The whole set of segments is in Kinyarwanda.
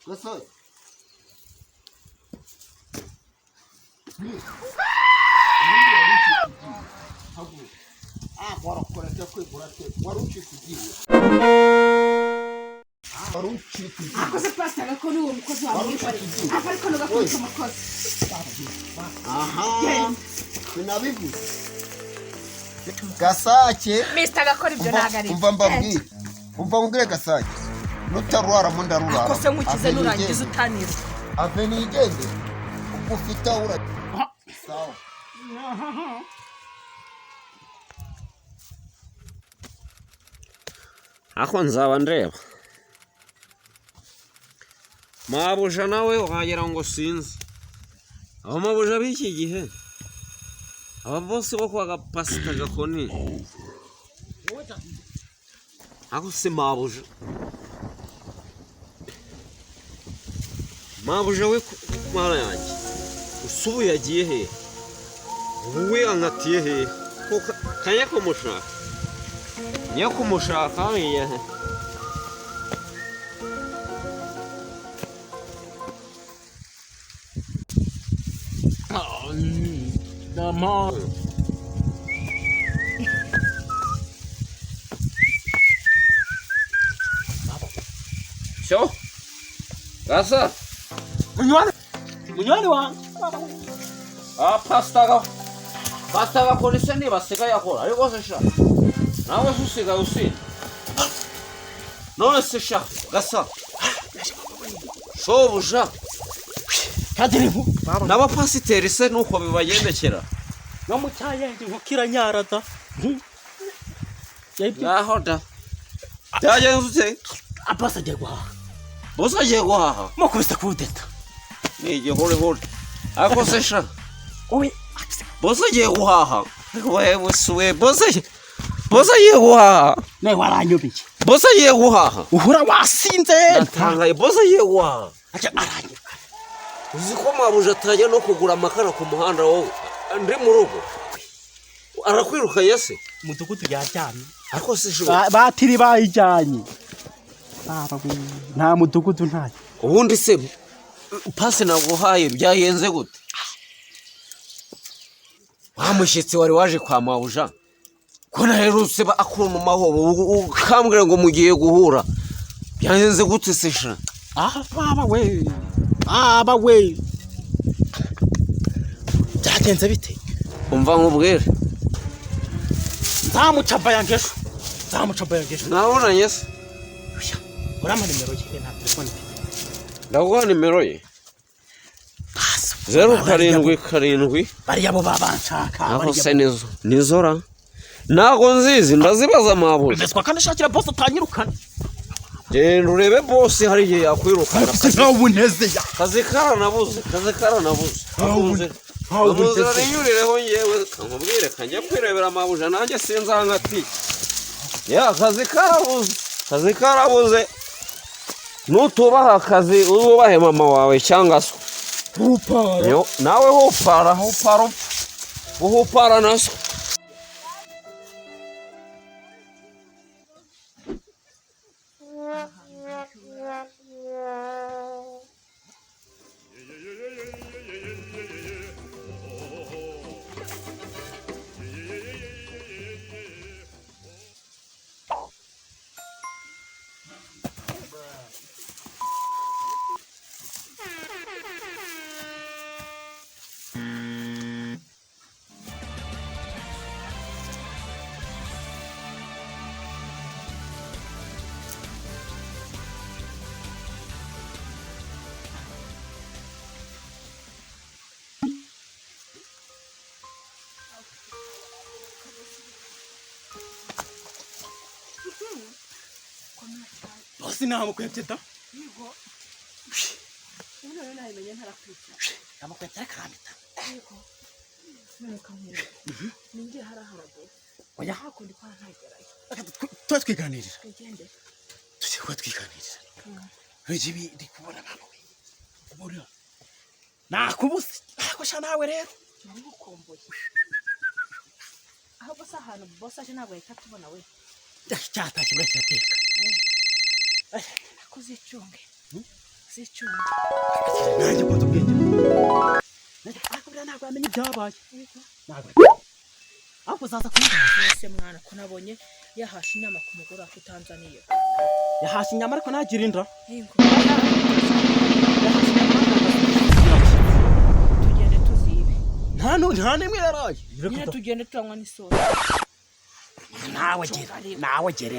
gasore warakora kwegura warucikugiye akoze pastor gakora uwo mukozi wa mwifari ariko no gakora umukozi aha sinabivuze gasake Mr gakora ibyo nagari umva mbabwire umva ngire gasake nutarwara mu ndarurara akose mukize nurangiza utanira ave nigende ubwo ufite ura sawa ako nzaba ndeba mabuja nawe wagira ngo sinzi aho mabuja b'iki gihe aba bose bo kwa pasita gakoni ako se mabuja we kumara yanjye usubu yagiye he wowe ankatiye he ko kanya kumushaka niyo kumushaka ye Dama. Sho? Gasa? Munywani wangu. Pasta gakoni se niba asigaye akora ariko se sha nawe usigaye usinda none se sha gasa shobuja Kadirivu. n'abapasiteri se nuko bibagendekera No mutaye nkukira nyarata. yaho da byagenze ute Apasa jegwa. bose agiye guhaha Mukubita kudeta. ni igihorihori ariko se sha Owe. bose agiye guhaha wewe suwe bose agiye guhaha Ne waranyobiye. bose agiye guhaha Uhura wasinze. natangaye bose agiye guhaha Acha aranye. uzi ko mabuja atajya no kugura amakara ku muhanda wowe ndi mu rugo arakwirukanye se Mudugudu yajyanye. ariko se sho Batiri bayijyanye. Baba we. Nta mudugudu ntayo. ubundi se pasi naguhaye byayenze gute wamushyitsi wari waje kwa mabuja ko naherutse akuntumaho ukambwira ngo mugiye guhura byayenze gute se sha Baba we. Aba we. Byagenze bite? umva nkubwire Nzamucaba yangesho. nabonanye se Urama nimero ye nta telefone. ndaguha nimero ye 07 Bari yabo babanshaka. aho se nizora ntago nzizi ndazibaza mabuja Ndeswa kandi shakira boss atanyirukana. genda urebe bosi hari igihe yakwirukana Ntawu nteze ya. kazi karanabuze amuzana inyurireho ngewe kamubwire kajya kwirebera mabuja nanjye sinzanga ati ya kazi karabuze nutubaha akazi uzubahe mama wawe cyangwa se nawe hupara naso Bosi namukwebye da. yego none nayimenye ntarakwita Namukwebye karamita. yego none kamwe ninge haraharago Oya hakundi kwa ntagerayo twatwiganirira. tugende Tujye kwatwiganirira. Rejibi ndikubona babo. Ubona. Nakubusi. Akosha nawe rero. nari gukomboye aho bosa ahantu bosa aje ntabwo yahita tubona we Cyataki muri cyateka. Kuzicunge. Zicunge. Nanjye ko tubwenge. Ariko ntabwo amenye ibyabaye. Ntabwo. Ako zaza kumva. Ese mwana ko nabonye yahashe inyama ku mugore wa Tanzania. Yahashe inyama ariko nagira inda. Yego. Tugende tuzibe. Nta nimwe yaraye. Nyine tugende turanywa n'isosi. Nawe gere. Nawe gere.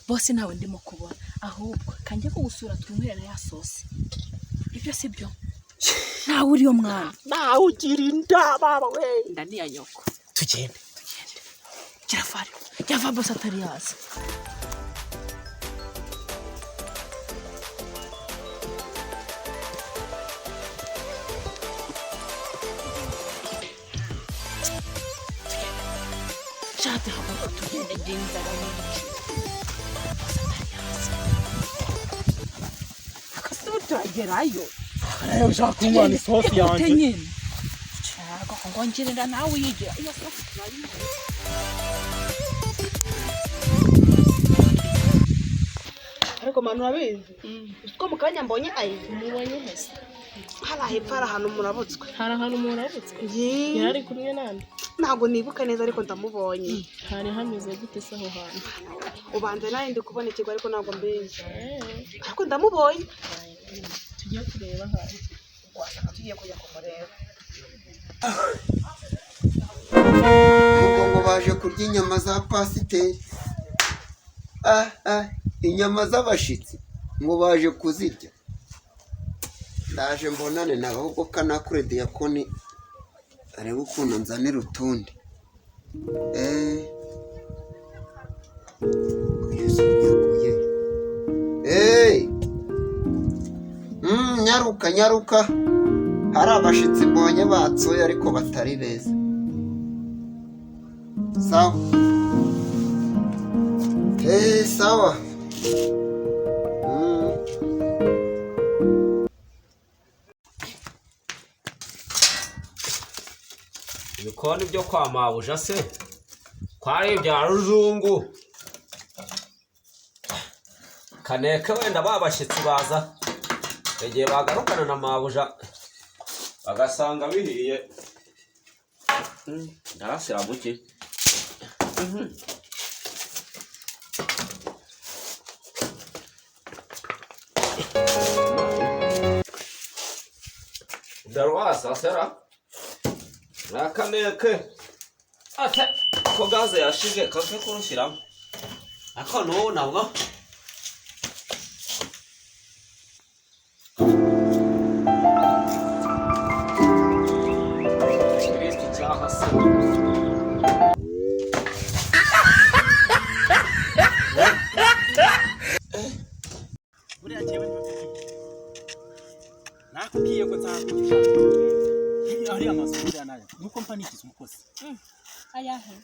Bose nawe ndimo kubona ahubwo kanjye ko gusura twumwirana ya sosi ibyo sibyo nawe uri yo mwana nawe ugira inda baba we ndani ya nyoko tugende kirafari yava bose atari yaza shate habo tugende ginza n'iki turagerayo arayo ushaka kunywa isosi yanjye cyangwa ngo ngerera nawe yigira iyo sosi turayimo ariko manu abizi uko mukanya mbonye ayi mubonye hese hala hepfo hari ahantu murabutswe hari ahantu murabutswe yari kumwe nande ntabwo nibuka neza ariko ndamubonye hari hameze gute se aho hantu ubanza nawe ndi kubonekirwa ariko ntabwo mbizi ariko ndamubonye tujye kureba hari wasanga tugiye kujya kumureba ngo baje kurya inyama za pasiteri inyama z'abashitsi ngo baje kuzirya ndaje mbonane nawe ahubwo kanakure diyakoni arebe ukuntu nzanira utundi nyaruka hari abashitsi mbonye batsoye ariko batari beza sawa sawa ibikoni byo kwa mabuja se kwari ibya ruzungu kaneke wenda babashyitsi baza igihe bagarukana na mabuja bagasanga bihiye ndarasira muke darwasa sera rakaneke ate ko gaze yashige kafe kurushyiramo ako n'ubu nabwo nakubwiye ko nzakugisha ari amasuri anayo nuko mpanikiza umukozi ayahe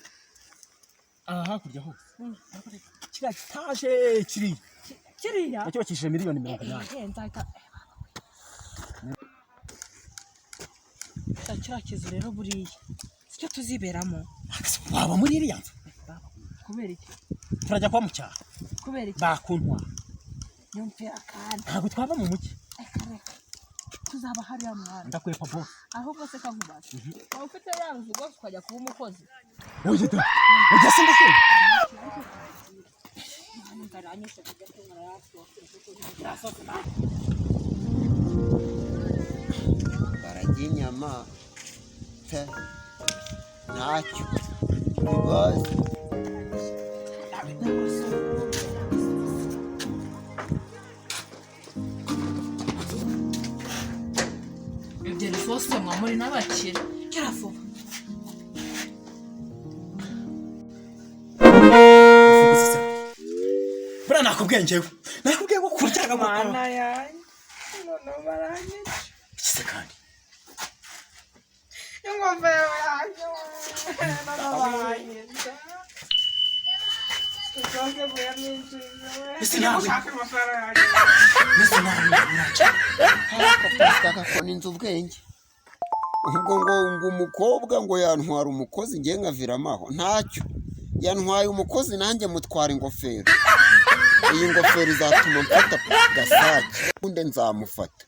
aha hakurya hose kiriya gitaje kiriya cyubakishije miliyoni 80 nzahita kiriya kizu rero buriya sicyo tuziberamo waba muri iriya nzu kubera iki turajya kwa mucyaha kubera iki bakuntwa yumvira kandi ntabwo twaba mu mugi tuzaba hariya mwana ndakwepa boss ahubwo se kankubase waba ufite ya nzu rwose ukajya kuba umukozi ujya se ndakwe barajya inyama ntacyo bibaze ibyo rwose mwamuri n'abakire kera vuba bura nakubwiye ko kurya mana yanjye none baranyica ikise kandi ingofero yanjye none baranyica agakona inzu ubwenge ngo umukobwa ngo yantwara umukozi ngiye nkaviramo aho ntacyo yantwaye umukozi nanjye mutwara ingofero iyi ngofero izatuma mfata gasake ubundi nzamufata